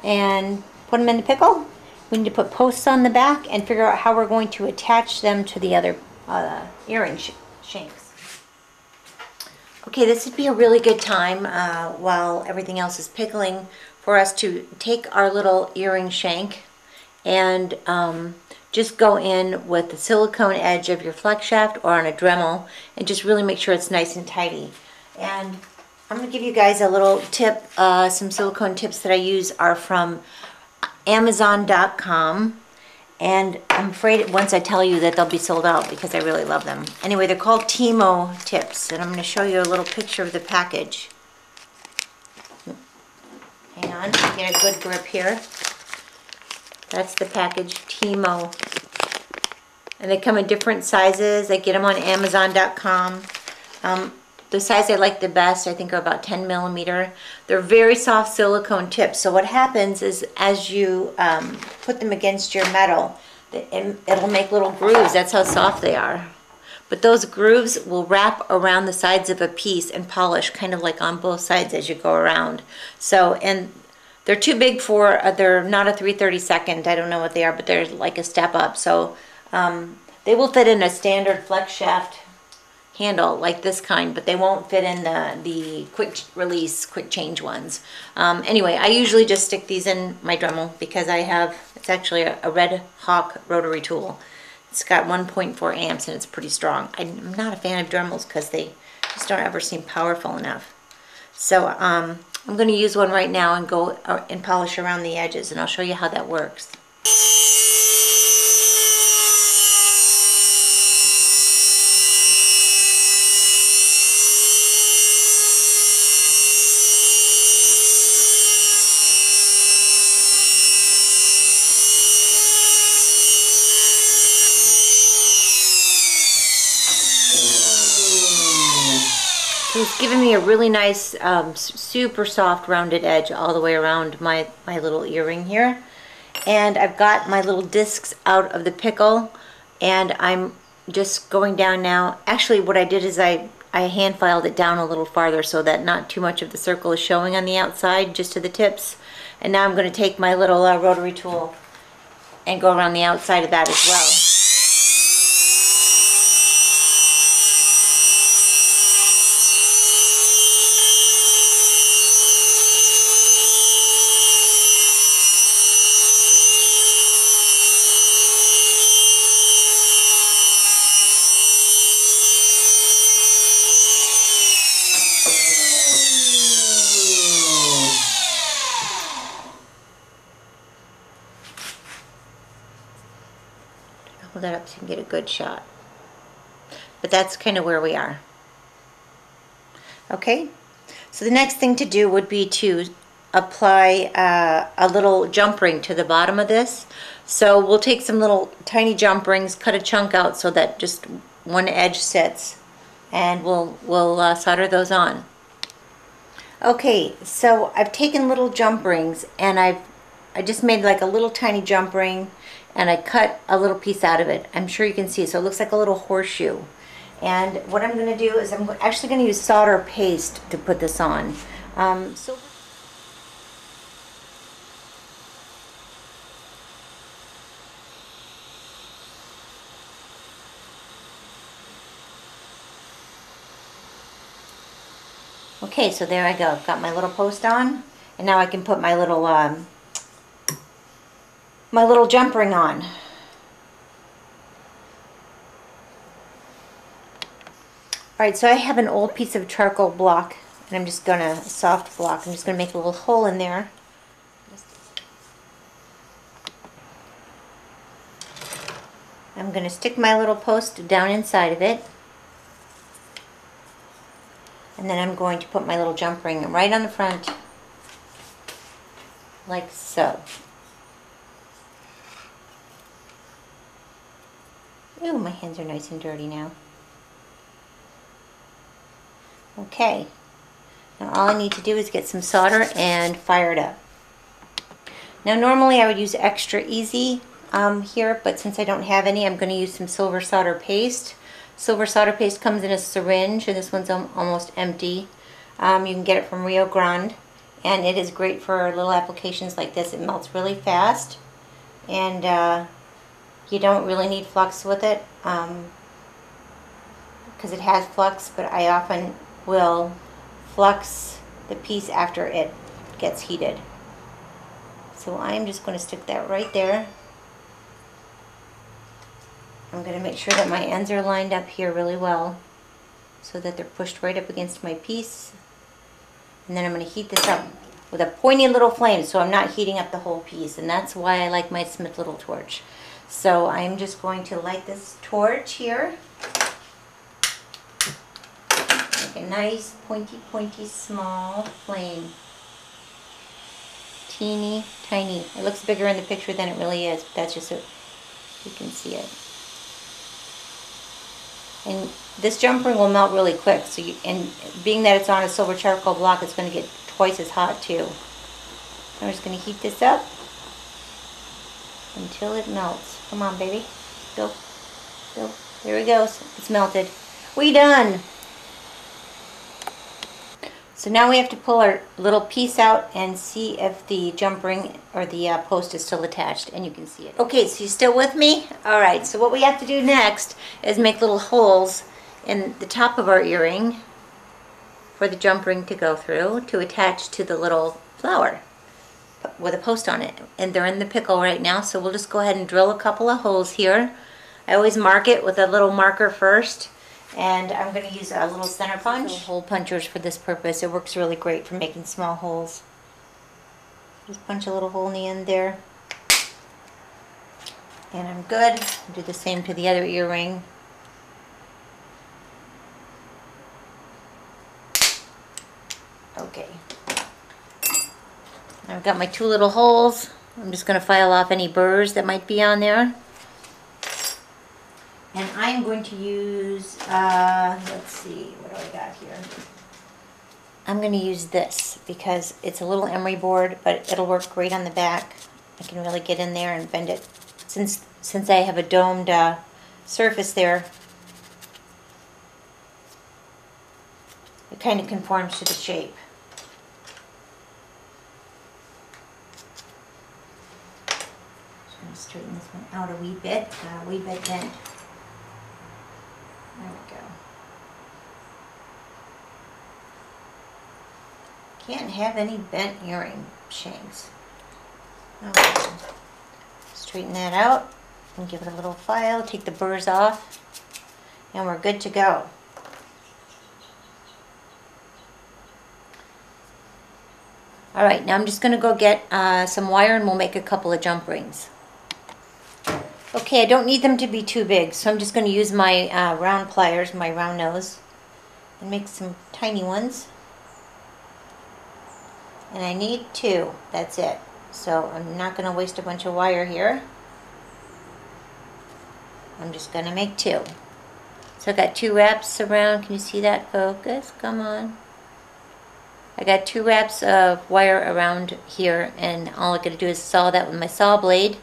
and put them in the pickle. We need to put posts on the back and figure out how we're going to attach them to the other earring shanks. Okay, this would be a really good time while everything else is pickling for us to take our little earring shank and just go in with the silicone edge of your flex shaft or on a Dremel and just really make sure it's nice and tidy. And I'm going to give you guys a little tip. Some silicone tips that I use are from Amazon.com. And I'm afraid once I tell you that they'll be sold out because I really love them. Anyway, they're called Timo tips. And I'm going to show you a little picture of the package. Hang on, get a good grip here. That's the package, Timo. And they come in different sizes. I get them on Amazon.com. The size I like the best, I think, are about 10 millimeter. They're very soft silicone tips. So what happens is as you put them against your metal, it'll make little grooves. That's how soft they are. But those grooves will wrap around the sides of a piece and polish kind of like on both sides as you go around. So, and they're too big for, they're not a 3/32. I don't know what they are, but they're like a step up. So they will fit in a standard flex shaft handle like this kind, but they won't fit in the quick release, quick change ones. Anyway, I usually just stick these in my Dremel because I have, it's actually a Red Hawk rotary tool. It's got 1.4 amps and it's pretty strong. I'm not a fan of Dremels because they just don't ever seem powerful enough. So I'm going to use one right now and go and polish around the edges, and I'll show you how that works. So it's giving me a really nice, super soft rounded edge all the way around my little earring here. And I've got my little discs out of the pickle, and I'm just going down now. Actually, what I did is I hand filed it down a little farther so that not too much of the circle is showing on the outside, just to the tips. And now I'm going to take my little rotary tool and go around the outside of that as well. Hold that up so you can get a good shot. But that's kind of where we are. Okay, so the next thing to do would be to apply a little jump ring to the bottom of this. So we'll take some little tiny jump rings, cut a chunk out so that just one edge sits, and we'll solder those on. Okay, so I've taken little jump rings and I just made like a little tiny jump ring, and I cut a little piece out of it. I'm sure you can see, so it looks like a little horseshoe. And what I'm going to do is I'm actually going to use solder paste to put this on. Silver. Okay, so there I go. I've got my little post on, and now I can put my little jump ring on. Alright, so I have an old piece of charcoal block, and I'm just going to, soft block, I'm just going to make a little hole in there. I'm going to stick my little post down inside of it, and then I'm going to put my little jump ring right on the front, like so. Ooh, my hands are nice and dirty now. Okay, now all I need to do is get some solder and fire it up. Now normally I would use extra easy here, but since I don't have any, I'm going to use some silver solder paste. Silver solder paste comes in a syringe, and this one's almost empty. You can get it from Rio Grande, and it is great for little applications like this. It melts really fast, and you don't really need flux with it because it has flux, but I often will flux the piece after it gets heated. So I'm just going to stick that right there. I'm going to make sure that my ends are lined up here really well so that they're pushed right up against my piece. And then I'm going to heat this up with a pointy little flame, so I'm not heating up the whole piece, and that's why I like my Smith little torch. So I'm just going to light this torch here. Make a nice pointy small flame. Teeny tiny. It looks bigger in the picture than it really is, but that's just so you can see it. And this jump ring will melt really quick, so and being that it's on a silver charcoal block, it's going to get twice as hot too. I'm just going to heat this up until it melts. Come on, baby. Go. Go. There it goes. It's melted. We done. So now we have to pull our little piece out and see if the jump ring or the post is still attached, and you can see it. Okay, so you still with me? Alright, so what we have to do next is make little holes in the top of our earring for the jump ring to go through to attach to the little flower with a post on it. And they're in the pickle right now, so we'll just go ahead and drill a couple of holes here. I always mark it with a little marker first. And I'm going to use a little center punch. Hole punchers for this purpose. It works really great for making small holes. Just punch a little hole in the end there. And I'm good. Do the same to the other earring. Okay. I've got my two little holes. I'm just going to file off any burrs that might be on there. And I'm going to use, let's see, what do I got here? I'm going to use this because it's a little emery board, but it'll work great on the back. I can really get in there and bend it. Since I have a domed surface there, it kind of conforms to the shape. So I'm going to straighten this one out a wee bit bent. There we go. Can't have any bent earring shanks. Okay. Straighten that out and give it a little file. Take the burrs off, and we're good to go. Alright, now I'm just going to go get some wire, and we'll make a couple of jump rings. Okay, I don't need them to be too big, so I'm just going to use my round pliers, my round nose, and make some tiny ones. And I need two, that's it. So I'm not going to waste a bunch of wire here. I'm just going to make two. So I got two wraps around. Can you see that, focus? Come on. I got two wraps of wire around here, and all I got to do is saw that with my saw blade.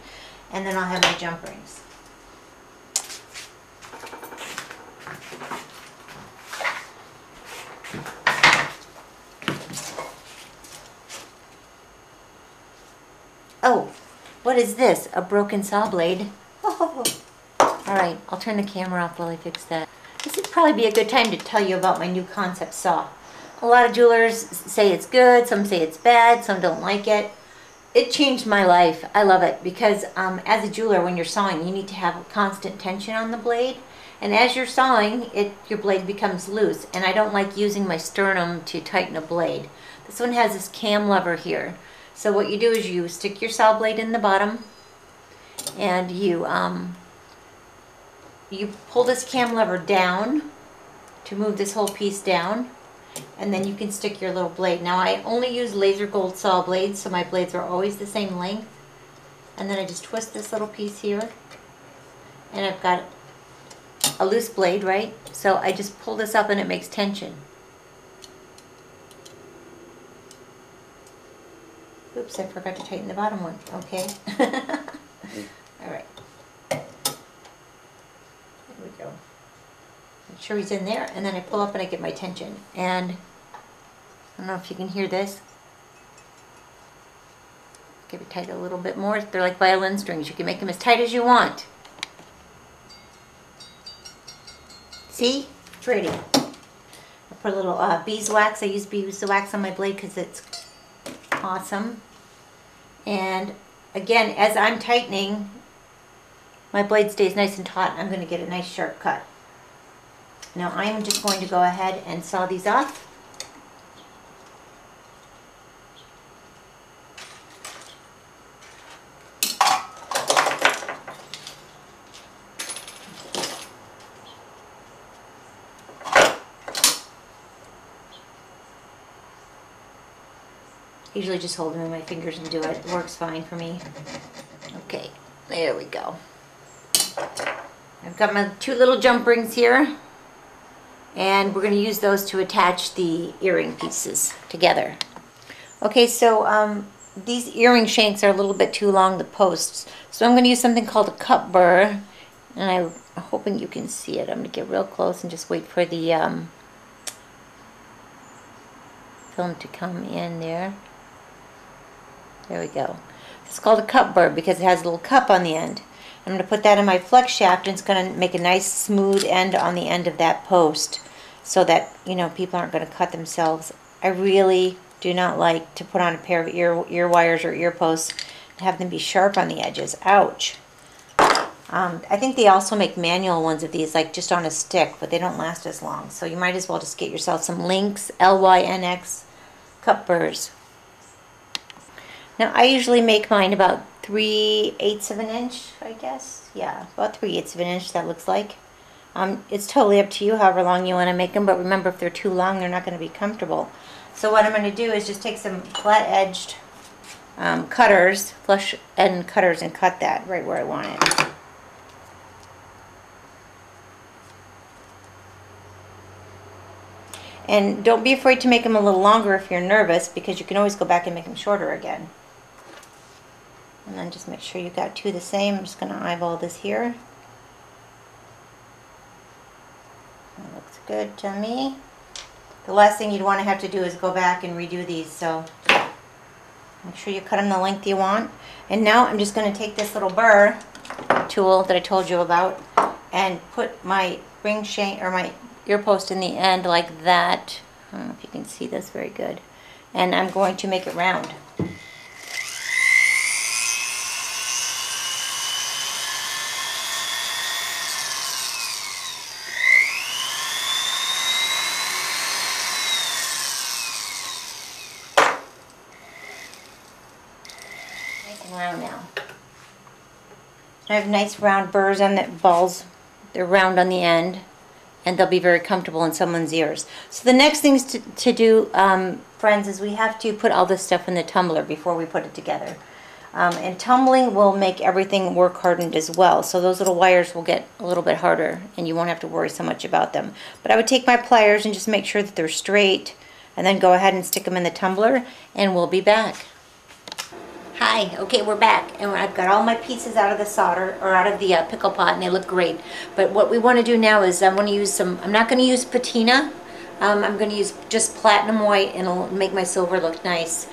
And then I'll have my jump rings. Oh, what is this? A broken saw blade. Oh. All right, I'll turn the camera off while I fix that. This would probably be a good time to tell you about my new concept saw. A lot of jewelers say it's good, some say it's bad, some don't like it. It changed my life. I love it because as a jeweler, when you're sawing, you need to have constant tension on the blade. And as you're sawing, your blade becomes loose. And I don't like using my sternum to tighten a blade. This one has this cam lever here. So what you do is you stick your saw blade in the bottom, and you pull this cam lever down to move this whole piece down, and then you can stick your little blade. Now I only use laser gold saw blades, so my blades are always the same length. And then I just twist this little piece here, and I've got a loose blade, right? So I just pull this up and it makes tension. Oops, I forgot to tighten the bottom one. Okay. All right. There we go. Make sure he's in there, and then I pull up and I get my tension. And I don't know if you can hear this. Give it tight a little bit more. They're like violin strings. You can make them as tight as you want. See? Pretty. I put a little beeswax. I use beeswax on my blade because it's awesome. And again, as I'm tightening, my blade stays nice and taut. I'm going to get a nice sharp cut. Now I'm just going to go ahead and saw these off. I usually just hold them in my fingers and do it. It works fine for me. Okay, there we go. I've got my two little jump rings here, and we're going to use those to attach the earring pieces together. Okay, so these earring shanks are a little bit too long, the posts, so I'm going to use something called a cup burr, and I'm hoping you can see it. I'm going to get real close and just wait for the film to come in there. There we go. It's called a cup burr because it has a little cup on the end. I'm going to put that in my flex shaft, and it's going to make a nice smooth end on the end of that post so that, you know, people aren't going to cut themselves. I really do not like to put on a pair of ear wires or ear posts and have them be sharp on the edges. Ouch. I think they also make manual ones of these, like just on a stick, but they don't last as long. So you might as well just get yourself some Lynx, L-Y-N-X cup burrs. Now I usually make mine about 3/8 of an inch, I guess. Yeah, about 3/8 of an inch, that looks like. It's totally up to you however long you want to make them, but remember, if they're too long, they're not going to be comfortable. So what I'm going to do is just take some flat-edged cutters, flush end cutters, and cut that right where I want it. And don't be afraid to make them a little longer if you're nervous, because you can always go back and make them shorter again. And then just make sure you got two the same. I'm just going to eyeball this here. That looks good to me. The last thing you'd want to have to do is go back and redo these, so make sure you cut them the length you want. And now I'm just going to take this little burr tool that I told you about and put my ring shank, or my ear post, in the end like that. I don't know if you can see this very good. And I'm going to make it round. Round now. I have nice round burrs on the balls. They're round on the end, and they'll be very comfortable in someone's ears. So the next things to do, friends, is we have to put all this stuff in the tumbler before we put it together. And tumbling will make everything work hardened as well. So those little wires will get a little bit harder, and you won't have to worry so much about them. But I would take my pliers and just make sure that they're straight, and then go ahead and stick them in the tumbler, and we'll be back. Hi, okay, we're back, and I've got all my pieces out of the solder, or out of the pickle pot, and they look great. But what we want to do now is I want to use some, I'm not going to use patina, I'm going to use just platinum white, and it'll make my silver look nice.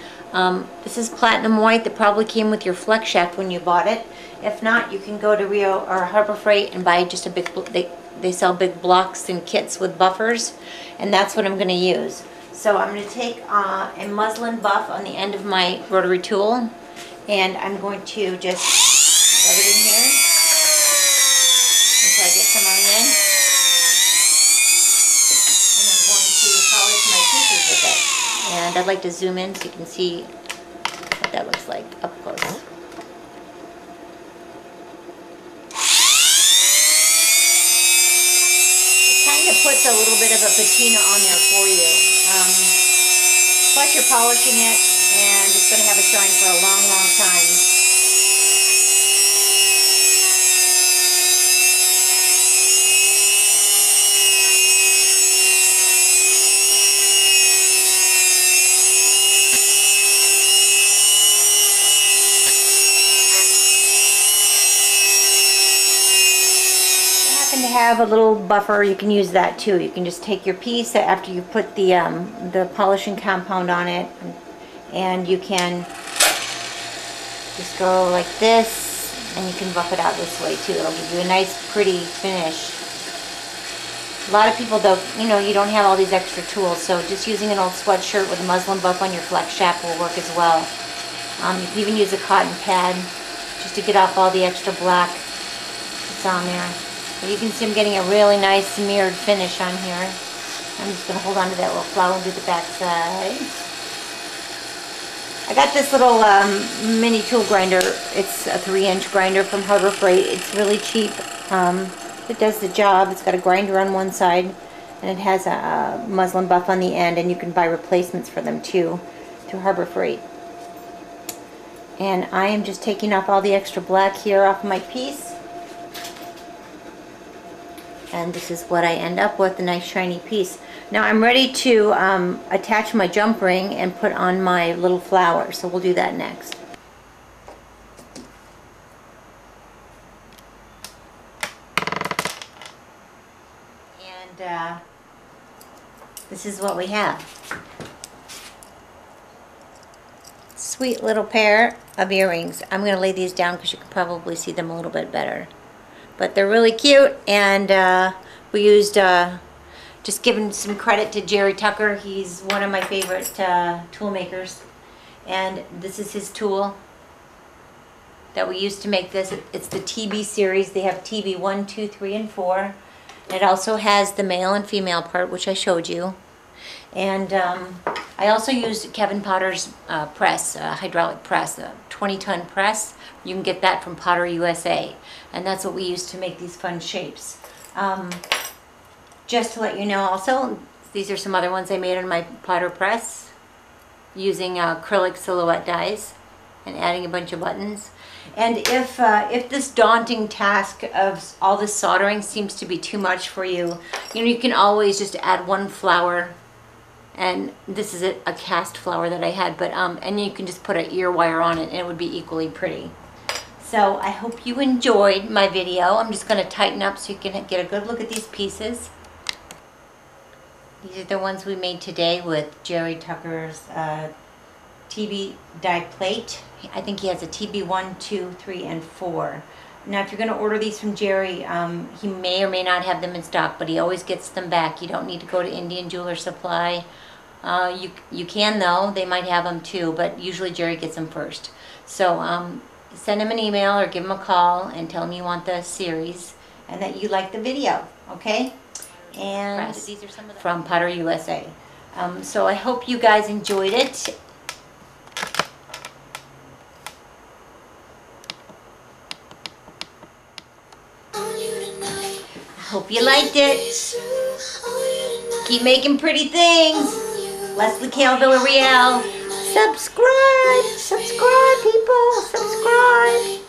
This is platinum white that probably came with your flex shaft when you bought it. If not, you can go to Rio or Harbor Freight and buy just a big, they sell big blocks and kits with buffers, and that's what I'm going to use. So I'm going to take a muslin buff on the end of my rotary tool, and I'm going to just rub it in here until I get some on the end. And I'm going to polish my pieces with it. And I'd like to zoom in so you can see what that looks like up close. Puts a little bit of a patina on there for you. Plus you're polishing it and it's going to have a shine for a long, long time. To have a little buffer, you can use that too. You can just take your piece after you put the polishing compound on it, and you can just go like this, and you can buff it out this way too. It'll give you a nice pretty finish. A lot of people though, you don't have all these extra tools, so just using an old sweatshirt with a muslin buff on your flex shaft will work as well. You can even use a cotton pad just to get off all the extra black that's on there. You can see I'm getting a really nice mirrored finish on here. I'm just going to hold on to that little flower and do the back side. I got this little mini tool grinder. It's a 3-inch grinder from Harbor Freight. It's really cheap. It does the job. It's got a grinder on one side and it has a muslin buff on the end, and you can buy replacements for them too through Harbor Freight. And I am just taking off all the extra black here off my piece. And this is what I end up with, a nice shiny piece. Now I'm ready to attach my jump ring and put on my little flower, so we'll do that next. And this is what we have. Sweet little pair of earrings. I'm going to lay these down because you can probably see them a little bit better. But they're really cute, and we used, just giving some credit to Jerry Tucker. He's one of my favorite tool makers, and this is his tool that we used to make this. It's the TB series. They have TB 1, 2, 3, and 4. It also has the male and female part, which I showed you. And I also used Kevin Potter's press, hydraulic press, a 20-ton press. You can get that from Potter USA. And that's what we use to make these fun shapes. Just to let you know also, these are some other ones I made on my Potter press using acrylic silhouette dies and adding a bunch of buttons. And if this daunting task of all this soldering seems to be too much for you, you can always just add one flower. And this is a cast flower that I had, but and you can just put an ear wire on it and it would be equally pretty. So I hope you enjoyed my video. I'm just going to tighten up so you can get a good look at these pieces. These are the ones we made today with Jerry Tucker's TB die plate. I think he has a TB 1, 2, 3, and 4. Now if you're going to order these from Jerry, he may or may not have them in stock, but he always gets them back. You don't need to go to Indian Jeweler Supply. You can though, they might have them too, but usually Jerry gets them first. So send him an email or give him a call and tell him you want the series and that you like the video, okay? And these are some of from Potter USA. So I hope you guys enjoyed it. I hope you liked it. Keep making pretty things. Leslie Kail, Villarreal. Subscribe, people, subscribe.